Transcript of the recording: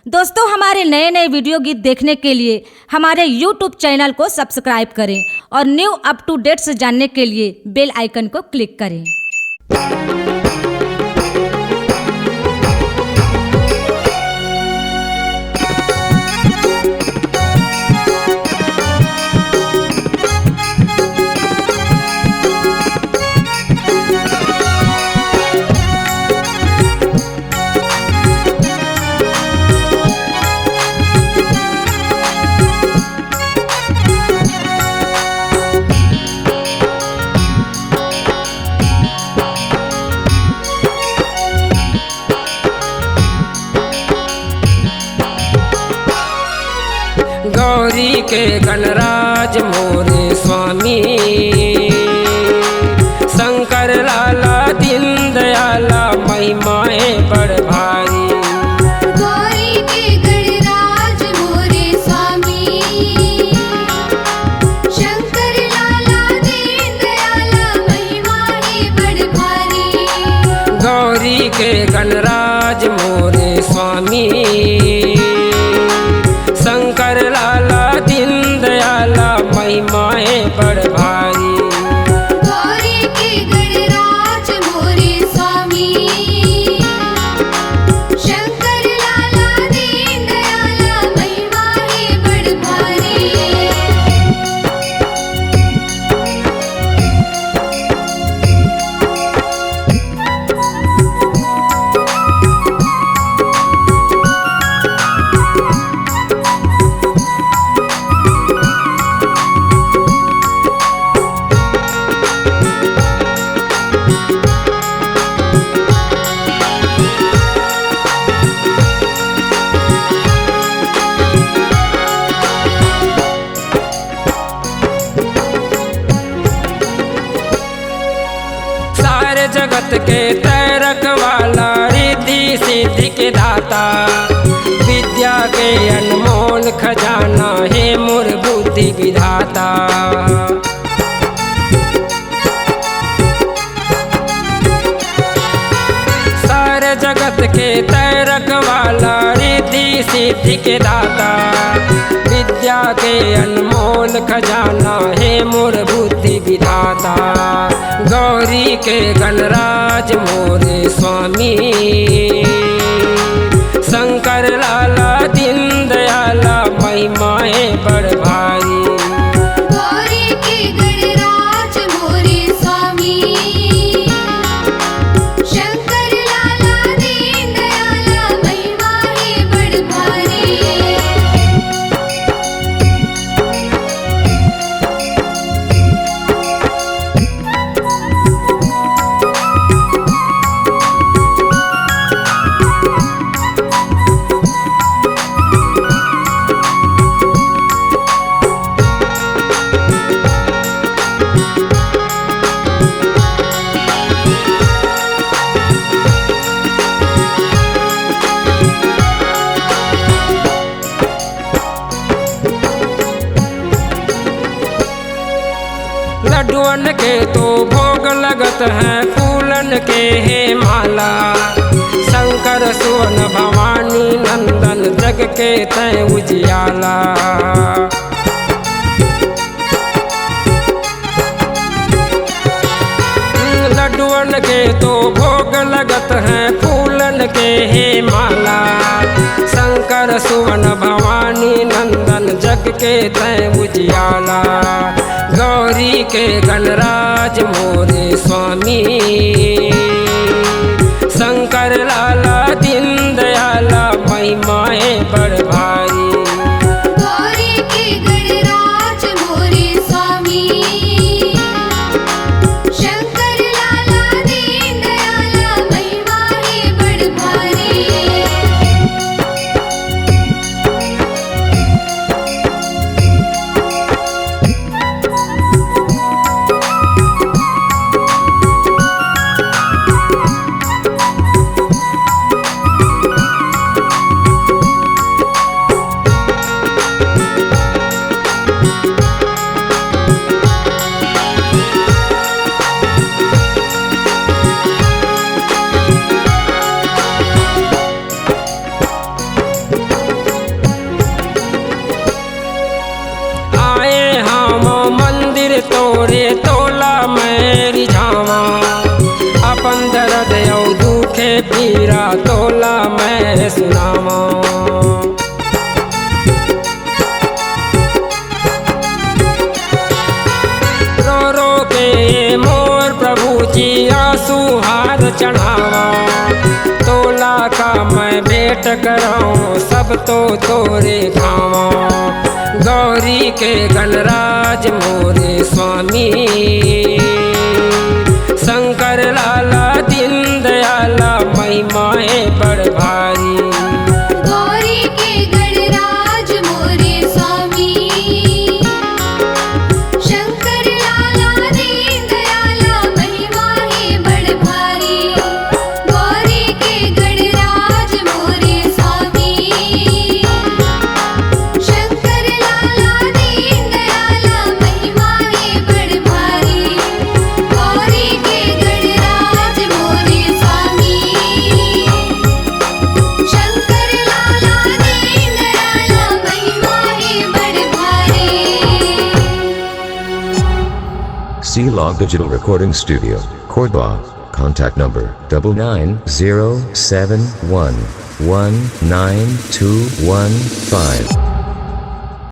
दोस्तों, हमारे नए नए वीडियो गीत देखने के लिए हमारे YouTube चैनल को सब्सक्राइब करें और न्यू अप टू डेट्स जानने के लिए बेल आइकन को क्लिक करें। गौरी के गणराज मोरे स्वामी, शंकर लाला दीन दयाला महिमाएं बड़ भारी। गौरी के गणराज मोरे स्वामी, शंकर लाला दीन दयाला महिमाएं बड़ भारी। गौरी के गणराज मोरे स्वामी, शंकर लाला दीन दयाला महिमाएं बड़ भारी। गौरी के गणराज मोरे स्वामी, शंकर लाला दीन दयाला महिमाएं बड़ भारी। सारे जगत के तैरक वाला, रिद्धि सिद्धि के दाता, विद्या के अनमोल खजाना है मोर बुद्धि विधाता। सारे जगत के तैरक वाला, रिद्धि सिद्धि के दाता, विद्या के अनमोल खजाना है मोर बुद्धि विधाता। गौरी के गणराज मोरे स्वामी, शंकर लाला दीन दयाला महिमाएं बड़ भारी। गौरी के गणराज मोरे स्वामी, शंकर लाला दीन दयाला महिमाएं बड़ भारी। लड्डुअन के तो भोग लगत है, फूलन के है माला। शंकर सुवन भवानी नंदन जग के तय उजियाला। लड्डुअन के तो भोग लगत है, फूलन के है माला। शंकर सुवन भवानी नंदन जग के तय उजियाला। गौरी के गणराज मोरे स्वामी, शंकर लाला दीन दयाला महिमाएं बड़ भारी। गौरी के गणराज मोरे स्वामी, शंकर लाला दीन दयाला महिमाएं बड़ भारी। तोरे तोला मैं रिझावा अपन दर्द औ दुखे पीरा तोला मैं सुनावा रो रो के मोर प्रभु जी आंसू हार चढ़ावा तोला का मैं भेंट कराऊं सब तो तोरे खावा गौरी के गणराज मोरे स्वामी शंकर लाला दीन दयाला महिमाए बड़ भारी गौरी के गणराज मोरे स्वामी शंकर लाला दीन दयाला महिमा है बड़ भारी गौरी के गणराज मोरे स्वामी शंकर लाला दीन दयाला महिमा है बड़ भारी गौरी के गणराज मोरे स्वामी शंकर लाला दीन दयाला महिमा है बड़ भारी C-Log Digital Recording Studio, Cordoba. Contact number 99071192115.